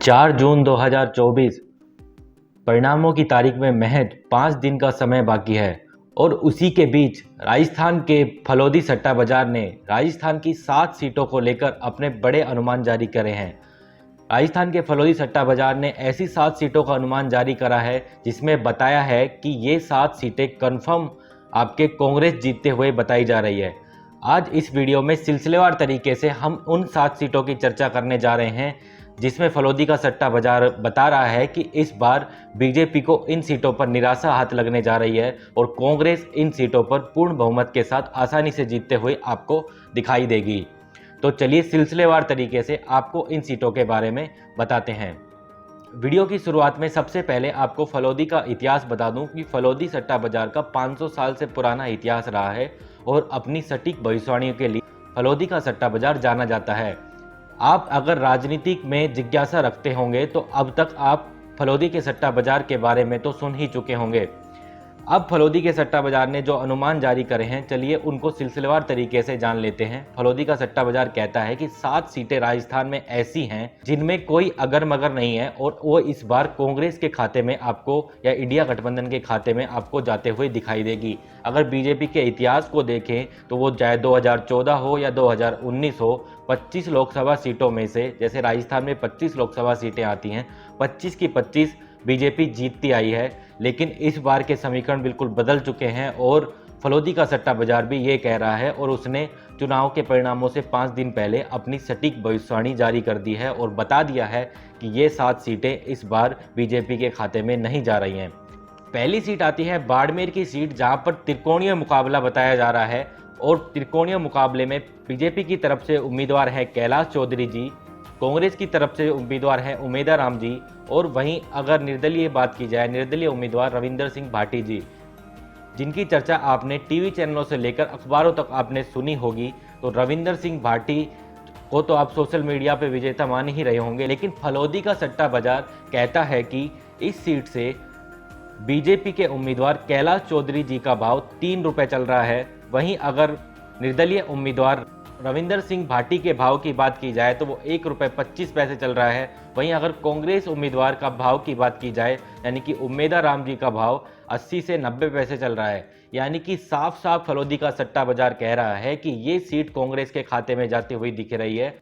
4 जून 2024 परिणामों की तारीख में महज 5 दिन का समय बाकी है और उसी के बीच राजस्थान के फलोदी सट्टा बाजार ने राजस्थान की 7 सीटों को लेकर अपने बड़े अनुमान जारी करे हैं। राजस्थान के फलोदी सट्टा बाजार ने ऐसी 7 सीटों का अनुमान जारी करा है जिसमें बताया है कि ये 7 सीटें कन्फर्म आपके कांग्रेस जीतते हुए बताई जा रही है। आज इस वीडियो में सिलसिलेवार तरीके से हम उन 7 सीटों की चर्चा करने जा रहे हैं जिसमें फलोदी का सट्टा बाजार बता रहा है कि इस बार बीजेपी को इन सीटों पर निराशा हाथ लगने जा रही है और कांग्रेस इन सीटों पर पूर्ण बहुमत के साथ आसानी से जीतते हुए आपको दिखाई देगी। तो चलिए सिलसिलेवार तरीके से आपको इन सीटों के बारे में बताते हैं। वीडियो की शुरुआत में सबसे पहले आपको फलोदी का इतिहास बता दूं कि फलोदी सट्टा बाजार का 500 साल से पुराना इतिहास रहा है और अपनी सटीक भविष्यवाणियों के लिए फलोदी का सट्टा बाजार जाना जाता है। आप अगर राजनीतिक में जिज्ञासा रखते होंगे तो अब तक आप फलोदी के सट्टा बाजार के बारे में तो सुन ही चुके होंगे। अब फलोदी के सट्टा बाजार ने जो अनुमान जारी करे हैं, चलिए उनको सिलसिलेवार तरीके से जान लेते हैं। फलोदी का सट्टा बाजार कहता है कि 7 सीटें राजस्थान में ऐसी हैं जिनमें कोई अगर मगर नहीं है और वो इस बार कांग्रेस के खाते में आपको या इंडिया गठबंधन के खाते में आपको जाते हुए दिखाई देगी। अगर बीजेपी के इतिहास को देखें तो वो चाहे 2014 हो या 2019 हो, 25 लोकसभा सीटों में से, जैसे राजस्थान में 25 लोकसभा सीटें आती हैं, 25 की 25 बीजेपी जीतती आई है। लेकिन इस बार के समीकरण बिल्कुल बदल चुके हैं और फलोदी का सट्टा बाजार भी ये कह रहा है और उसने चुनाव के परिणामों से 5 दिन पहले अपनी सटीक भविष्यवाणी जारी कर दी है और बता दिया है कि ये 7 सीटें इस बार बीजेपी के खाते में नहीं जा रही हैं। पहली सीट आती है बाड़मेर की सीट, जहां पर त्रिकोणीय मुकाबला बताया जा रहा है और त्रिकोणीय मुकाबले में बीजेपी की तरफ से उम्मीदवार है कैलाश चौधरी जी, कांग्रेस की तरफ से उम्मीदवार है उमेदा राम जी और वहीं अगर निर्दलीय बात की जाए, निर्दलीय उम्मीदवार रविंदर सिंह भाटी जी, जिनकी चर्चा आपने टीवी चैनलों से लेकर अखबारों तक आपने सुनी होगी। तो रविंदर सिंह भाटी को तो आप सोशल मीडिया पे विजेता मान ही रहे होंगे, लेकिन फलोदी का सट्टा बाजार कहता है कि इस सीट से बीजेपी के उम्मीदवार कैलाश चौधरी जी का भाव 3 रुपये चल रहा है। वहीं अगर निर्दलीय उम्मीदवार रविंदर सिंह भाटी के भाव की बात की जाए तो वो 1 रुपये 25 पैसे चल रहा है। वहीं अगर कांग्रेस उम्मीदवार का भाव की बात की जाए, यानी कि उमेदा राम जी का भाव 80 से 90 पैसे चल रहा है। यानी कि साफ साफ फलोदी का सट्टा बाजार कह रहा है कि ये सीट कांग्रेस के खाते में जाती हुई दिख रही है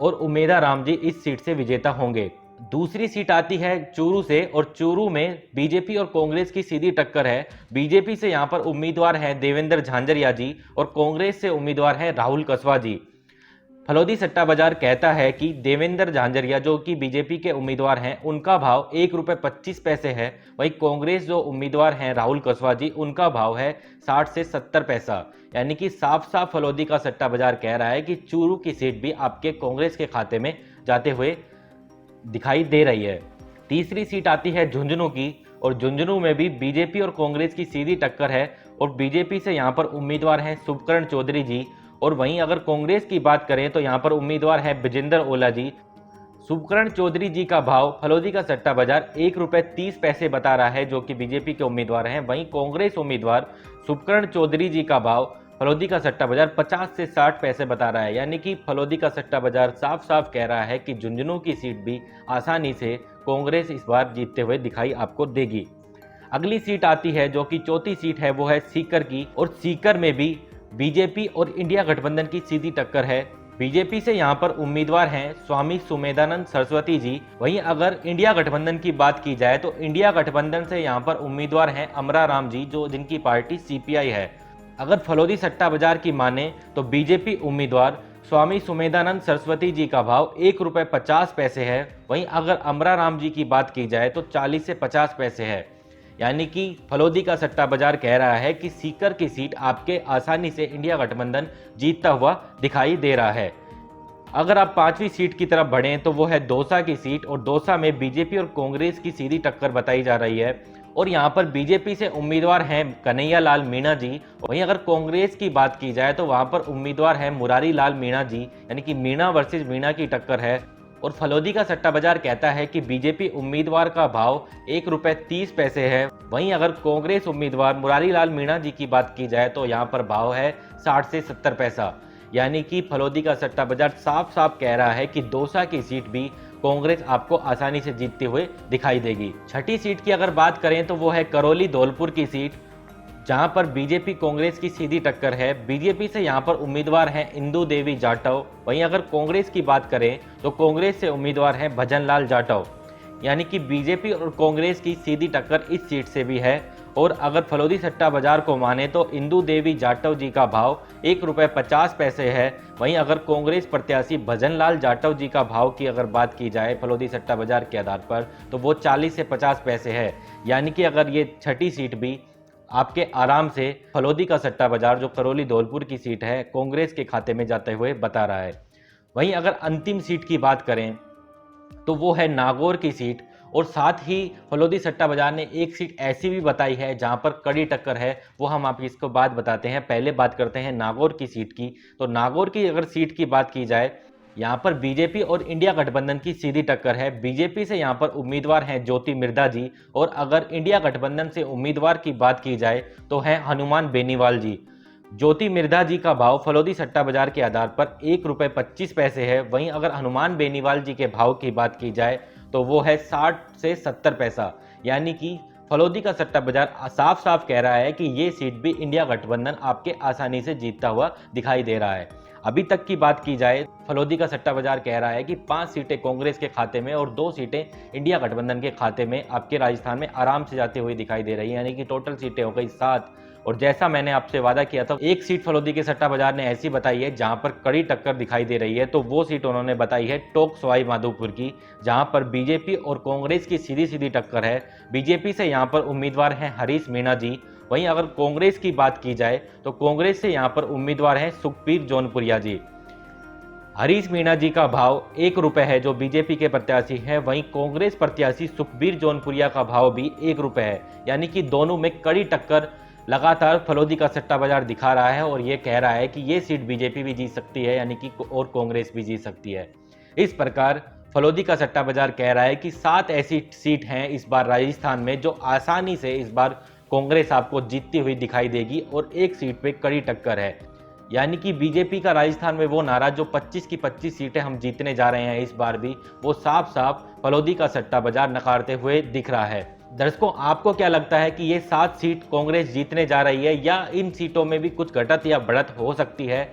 और उमेदा राम जी इस सीट से विजेता होंगे। दूसरी सीट आती है चूरू से और चूरू में बीजेपी और कांग्रेस की सीधी टक्कर है। बीजेपी से यहां पर उम्मीदवार हैं देवेंद्र झांझरिया जी और कांग्रेस से उम्मीदवार हैं राहुल कसवा जी। फलोदी सट्टा बाजार कहता है कि देवेंद्र झांझरिया जो कि बीजेपी के उम्मीदवार हैं, उनका भाव 1 रुपये 25 पैसे है। वहीं कांग्रेस जो उम्मीदवार हैं राहुल कसवा जी, उनका भाव है 60 से 70 पैसा। यानी कि साफ साफ फलोदी का सट्टा बाजार कह रहा है कि चूरू की सीट भी आपके कांग्रेस के खाते में जाते हुए दिखाई दे रही है। तीसरी सीट आती है झुंझुनू की और झुंझुनू में भी बीजेपी और कांग्रेस की सीधी टक्कर है और बीजेपी से यहां पर उम्मीदवार हैं शुभकरण चौधरी जी और वहीं अगर कांग्रेस की बात करें तो यहां पर उम्मीदवार है विजेंद्र ओला जी। शुभकरण चौधरी जी का भाव फलोदी का सट्टा बाजार 1 रुपये 30 पैसे बता रहा है, जो कि बीजेपी के उम्मीदवार हैं। वहीं कांग्रेस उम्मीदवार शुभकरण चौधरी जी का भाव फलोदी का सट्टा बाजार 50 से 60 पैसे बता रहा है। यानी कि फलोदी का सट्टा बाजार साफ साफ कह रहा है कि झुंझुनू की सीट भी आसानी से कांग्रेस इस बार जीतते हुए दिखाई आपको देगी। अगली सीट आती है जो कि चौथी सीट है, वो है सीकर की और सीकर में भी बीजेपी और इंडिया गठबंधन की सीधी टक्कर है। बीजेपी से यहां पर उम्मीदवार हैं स्वामी सुमेधानंद सरस्वती जी। वहीं अगर इंडिया गठबंधन की बात की जाए तो इंडिया गठबंधन से यहां पर उम्मीदवार हैं अमरा राम जी, जो जिनकी पार्टी सीपीआई है। अगर फलोदी सट्टा बाजार की माने तो बीजेपी उम्मीदवार स्वामी सुमेधानंद सरस्वती जी का भाव 1 रुपये 50 पैसे है। वहीं अगर अमरा राम जी की बात की जाए तो 40 से 50 पैसे है। यानी कि फलोदी का सट्टा बाजार कह रहा है कि सीकर की सीट आपके आसानी से इंडिया गठबंधन जीतता हुआ दिखाई दे रहा है। अगर आप 5वीं सीट की तरफ बढ़ें तो वो है दौसा की सीट और दौसा में बीजेपी और कांग्रेस की सीधी टक्कर बताई जा रही है और यहाँ पर बीजेपी से उम्मीदवार हैं कन्हैया लाल मीणा जी। वहीं अगर कांग्रेस की बात की जाए तो वहां पर उम्मीदवार हैं मुरारी लाल मीणा जी। यानी कि मीणा वर्सेस मीणा की टक्कर है और फलोदी का सट्टा बाजार कहता है कि बीजेपी उम्मीदवार का भाव 1 रुपये 30 पैसे है। वहीं अगर कांग्रेस उम्मीदवार मुरारी लाल मीणा जी की बात की जाए तो यहाँ पर भाव है 60 से 70 पैसा। यानी कि फलोदी का सट्टा बाजार साफ साफ कह रहा है कि दौसा की सीट भी कांग्रेस आपको आसानी से जीतते हुए दिखाई देगी। छठी सीट की अगर बात करें तो वो है करौली धौलपुर की सीट, जहां पर बीजेपी कांग्रेस की सीधी टक्कर है। बीजेपी से यहां पर उम्मीदवार हैं इंदू देवी जाटव। वहीं अगर कांग्रेस की बात करें तो कांग्रेस से उम्मीदवार हैं भजन लाल जाटव। यानी कि बीजेपी और कांग्रेस की सीधी टक्कर इस सीट से भी है। और अगर फलोदी सट्टा बाजार को माने तो इंदू देवी जाटव जी का भाव ₹1.50 है। वहीं अगर कांग्रेस प्रत्याशी भजन लाल जाटव जी का भाव की अगर बात की जाए फलोदी सट्टा बाजार के आधार पर तो वो 40 से 50 पैसे है। यानी कि अगर ये छठी सीट भी आपके आराम से फलोदी का सट्टा बाजार जो करौली धौलपुर की सीट है कांग्रेस के खाते में जाते हुए बता रहा है। वहीं अगर अंतिम सीट की बात करें तो वो है नागौर की सीट। और साथ ही फलोदी सट्टा बाजार ने एक सीट ऐसी भी बताई है जहां पर कड़ी टक्कर है, वो हम आप इसको बात बताते हैं। पहले बात करते हैं नागौर की सीट की। तो नागौर की अगर सीट की बात की जाए, यहां पर बीजेपी और इंडिया गठबंधन की सीधी टक्कर है। बीजेपी से यहां पर उम्मीदवार हैं ज्योति मिर्धा जी, और अगर इंडिया गठबंधन से उम्मीदवार की बात की जाए तो हैं हनुमान बेनीवाल जी। ज्योति मिर्धा जी का भाव फलोदी सट्टा बाजार के आधार पर ₹1.25 है। वहीं अगर हनुमान बेनीवाल जी के भाव की बात की जाए तो वो है 60 से 70 पैसा। यानी कि फलोदी का सट्टा बाजार साफ साफ कह रहा है कि ये सीट भी इंडिया गठबंधन आपके आसानी से जीतता हुआ दिखाई दे रहा है। अभी तक की बात की जाए, फलोदी का सट्टा बाजार कह रहा है कि 5 सीटें कांग्रेस के खाते में और 2 सीटें इंडिया गठबंधन के खाते में आपके राजस्थान में आराम से जाती हुई दिखाई दे रही है। यानी कि टोटल सीटें हो गई 7। और जैसा मैंने आपसे वादा किया था, एक सीट फलोदी के सट्टा बाजार ने ऐसी बताई है जहां पर कड़ी टक्कर दिखाई दे रही है। तो वो सीट उन्होंने बताई है टोंक सवाई माधोपुर की, जहां पर बीजेपी और कांग्रेस की सीधी सीधी टक्कर है। बीजेपी से यहां पर उम्मीदवार हैं हरीश मीणा जी। वहीं अगर कांग्रेस की बात की जाए तो कांग्रेस से यहां पर उम्मीदवार हैं सुखबीर जौनपुरिया जी। हरीश मीणा जी का भाव ₹1 है जो बीजेपी के प्रत्याशी है। वहीं कांग्रेस प्रत्याशी सुखबीर जौनपुरिया का भाव भी ₹1 है। यानी कि दोनों में कड़ी टक्कर लगातार फलोदी का सट्टा बाजार दिखा रहा है और ये कह रहा है कि ये सीट बीजेपी भी जीत सकती है, यानी कि और कांग्रेस भी जीत सकती है। इस प्रकार फलोदी का सट्टा बाजार कह रहा है कि 7 ऐसी सीट हैं इस बार राजस्थान में जो आसानी से इस बार कांग्रेस आपको जीतती हुई दिखाई देगी और एक सीट पे कड़ी टक्कर है। यानी कि बीजेपी का राजस्थान में वो नारा जो 25 की 25 सीटें हम जीतने जा रहे हैं इस बार भी, वो साफ साफ फलोदी का सट्टा बाजार नकारते हुए दिख रहा है। दर्शकों, आपको क्या लगता है कि ये 7 सीट कांग्रेस जीतने जा रही है या इन सीटों में भी कुछ घटत या बढ़त हो सकती है?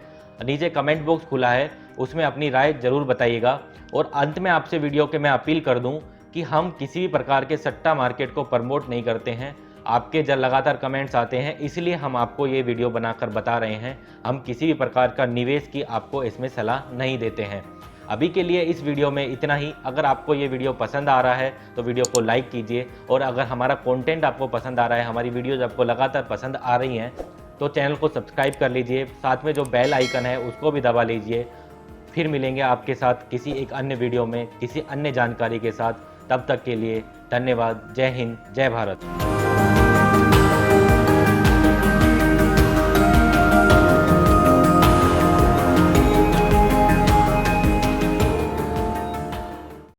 नीचे कमेंट बॉक्स खुला है, उसमें अपनी राय जरूर बताइएगा। और अंत में आपसे वीडियो के मैं अपील कर दूं कि हम किसी भी प्रकार के सट्टा मार्केट को प्रमोट नहीं करते हैं। आपके जब लगातार कमेंट्स आते हैं इसलिए हम आपको ये वीडियो बनाकर बता रहे हैं। हम किसी भी प्रकार का निवेश की आपको इसमें सलाह नहीं देते हैं। अभी के लिए इस वीडियो में इतना ही। अगर आपको ये वीडियो पसंद आ रहा है तो वीडियो को लाइक कीजिए, और अगर हमारा कंटेंट आपको पसंद आ रहा है, हमारी वीडियोज आपको लगातार पसंद आ रही हैं, तो चैनल को सब्सक्राइब कर लीजिए। साथ में जो बेल आइकन है उसको भी दबा लीजिए। फिर मिलेंगे आपके साथ किसी एक अन्य वीडियो में किसी अन्य जानकारी के साथ। तब तक के लिए धन्यवाद। जय हिंद, जय भारत।